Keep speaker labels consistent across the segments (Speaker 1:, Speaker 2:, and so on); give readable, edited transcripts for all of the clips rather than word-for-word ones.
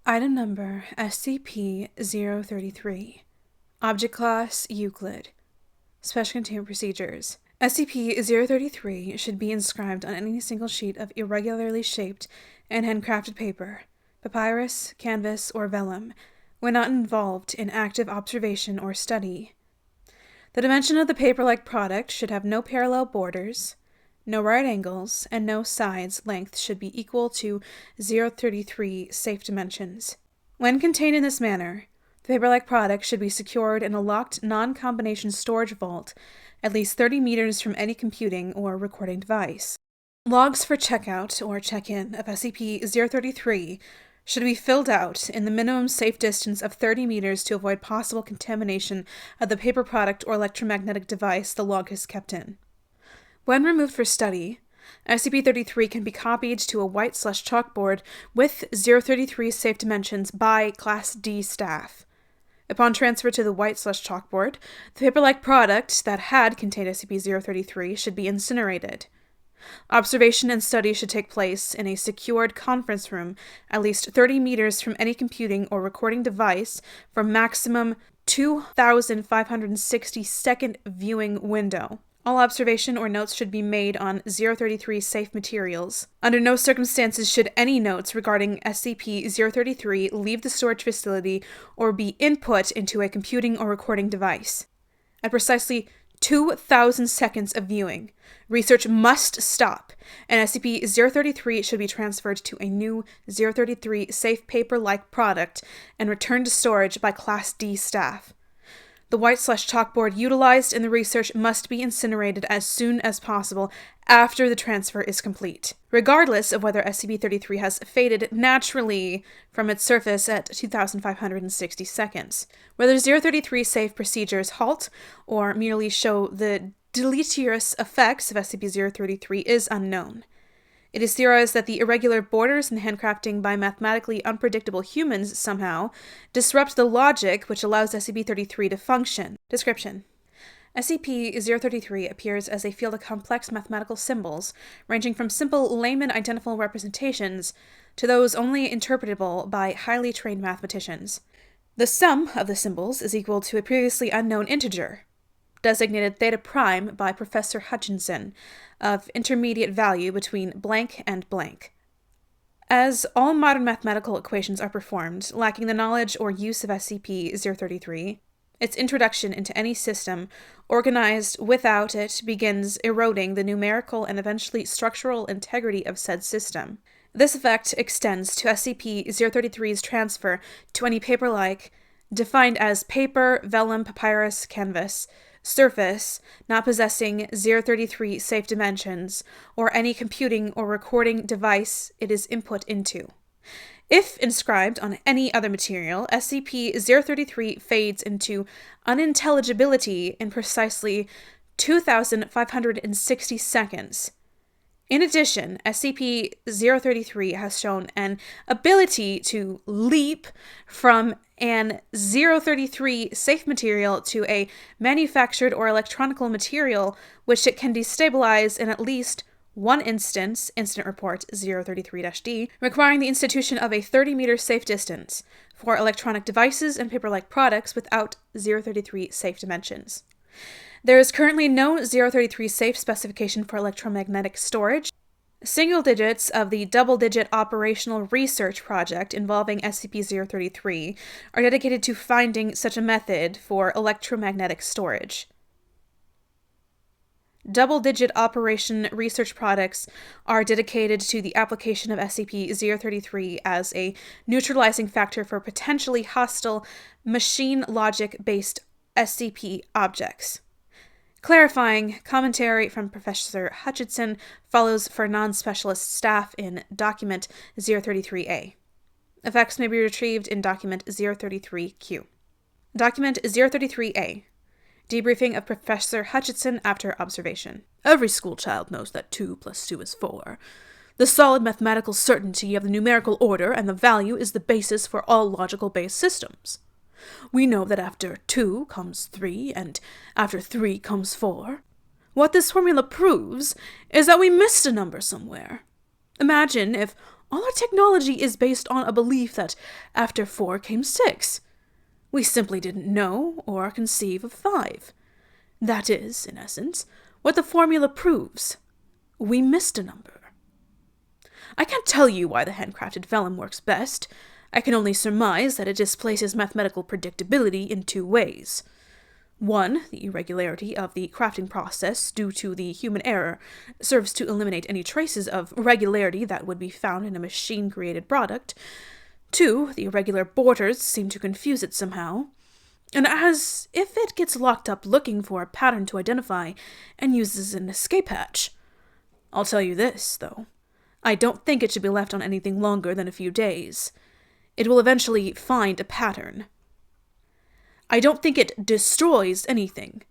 Speaker 1: Item number SCP-033. Object Class Euclid. Special Containment Procedures. SCP-033 should be inscribed on any single sheet of irregularly shaped and handcrafted paper, papyrus, canvas, or vellum, when not involved in active observation or study. The dimension of the paper-like product should have no parallel borders, no right angles, and no sides length should be equal to 033 safe dimensions. When contained in this manner, the paper-like product should be secured in a locked non-combination storage vault at least 30 meters from any computing or recording device. Logs for checkout or check-in of SCP-033 should be filled out in the minimum safe distance of 30 meters to avoid possible contamination of the paper product or electromagnetic device the log is kept in. When removed for study, SCP-33 can be copied to a white/chalkboard with 033 safe dimensions by Class D staff. Upon transfer to the white/chalkboard, the paper-like product that had contained SCP-033 should be incinerated. Observation and study should take place in a secured conference room at least 30 meters from any computing or recording device for maximum 2,560 second viewing window. All observation or notes should be made on 033 safe materials. Under no circumstances should any notes regarding SCP-033 leave the storage facility or be input into a computing or recording device. At precisely 2,000 seconds of viewing, research must stop, and SCP-033 should be transferred to a new 033 safe paper-like product and returned to storage by Class D staff. The white/chalkboard utilized in the research must be incinerated as soon as possible after the transfer is complete, regardless of whether SCP-33 has faded naturally from its surface at 2,560 seconds. Whether 033 safe procedures halt or merely show the deleterious effects of SCP-033 is unknown. It is theorized that the irregular borders and handcrafting by mathematically unpredictable humans somehow disrupt the logic which allows SCP-33 to function. Description: SCP-033 appears as a field of complex mathematical symbols, ranging from simple layman identifiable representations to those only interpretable by highly trained mathematicians. The sum of the symbols is equal to a previously unknown integer, designated theta prime by Professor Hutchinson, of intermediate value between blank and blank. As all modern mathematical equations are performed, lacking the knowledge or use of SCP-033, its introduction into any system organized without it begins eroding the numerical and eventually structural integrity of said system. This effect extends to SCP-033's transfer to any paper-like, defined as paper, vellum, papyrus, canvas, surface not possessing 033 safe dimensions, or any computing or recording device it is input into. If inscribed on any other material, SCP-033 fades into unintelligibility in precisely 2,560 seconds. In addition, SCP-033 has shown an ability to leap from an 033 safe material to a manufactured or electronical material, which it can destabilize in at least one instance, Incident Report 033-D, requiring the institution of a 30-meter safe distance for electronic devices and paper-like products without 033 safe dimensions. There is currently no 033 safe specification for electromagnetic storage. Single digits of the double-digit operational research project involving SCP-033 are dedicated to finding such a method for electromagnetic storage. Double-digit operation research products are dedicated to the application of SCP-033 as a neutralizing factor for potentially hostile machine logic-based SCP objects. Clarifying commentary from Professor Hutchinson follows for non-specialist staff in Document 033-A. Effects may be retrieved in Document 033-Q. Document 033-A. Debriefing of Professor Hutchinson after observation. Every schoolchild knows that 2 + 2 is 4. The solid mathematical certainty of the numerical order and the value is the basis for all logical-based systems. We know that after 2 comes 3, and after 3 comes 4. What this formula proves is that we missed a number somewhere. Imagine if All our technology is based on a belief that after 4 came 6. We simply didn't know or conceive of 5. That is, in essence, what the formula proves. We missed a number. I can't tell you why the handcrafted vellum works best. I can only surmise that it displaces mathematical predictability in 2 ways. 1, the irregularity of the crafting process due to the human error serves to eliminate any traces of regularity that would be found in a machine-created product. 2, the irregular borders seem to confuse it somehow, and as if it gets locked up looking for a pattern to identify and uses an escape hatch. I'll tell you this, though. I don't think it should be left on anything longer than a few days. It will eventually find a pattern. I don't think it destroys anything.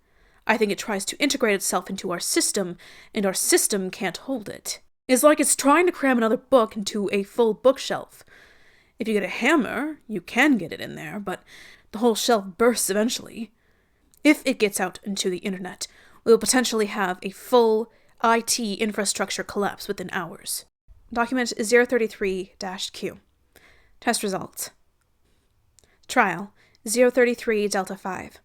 Speaker 1: I think it tries to integrate itself into our system, and our system can't hold it. It's like it's trying to cram another book into a full bookshelf. If you get a hammer, you can get it in there, but the whole shelf bursts eventually. If it gets out into the internet, we will potentially have a full IT infrastructure collapse within hours. Document 033-Q. Test results. Trial 033 Delta 5.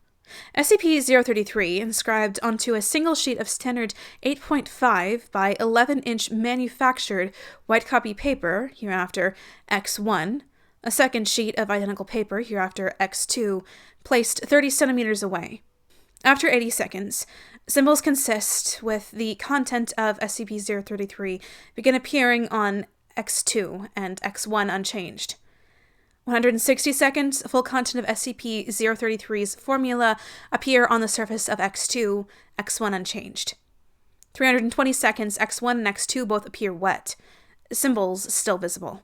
Speaker 1: SCP-033 inscribed onto a single sheet of standard 8.5 by 11-inch manufactured white copy paper, hereafter X1, a second sheet of identical paper, hereafter X2, placed 30 centimeters away. After 80 seconds, symbols consist with the content of SCP-033 begin appearing on X2 and X1 unchanged. 160 seconds, full content of SCP-033's formula appear on the surface of X2, X1 unchanged. 320 seconds, X1 and X2 both appear wet, symbols still visible.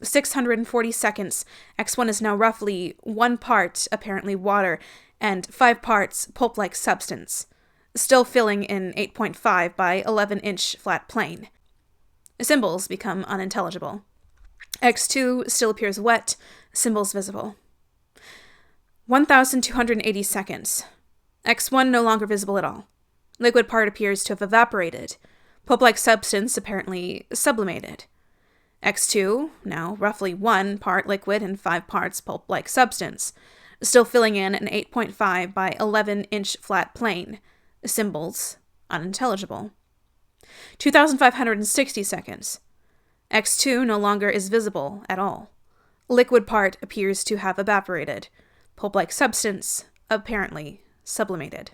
Speaker 1: 640 seconds, X1 is now roughly 1 part, apparently water, and 5 parts pulp-like substance, still filling in 8.5 by 11-inch flat plane. Symbols become unintelligible. X2 still appears wet, symbols visible. 1,280 seconds. X1 no longer visible at all. Liquid part appears to have evaporated. Pulp-like substance apparently sublimated. X2, now roughly 1 part liquid and 5 parts pulp-like substance, still filling in an 8.5 by 11-inch flat plane. Symbols unintelligible. 2,560 seconds. X2 no longer is visible at all. Liquid part appears to have evaporated. Pulp-like substance apparently sublimated.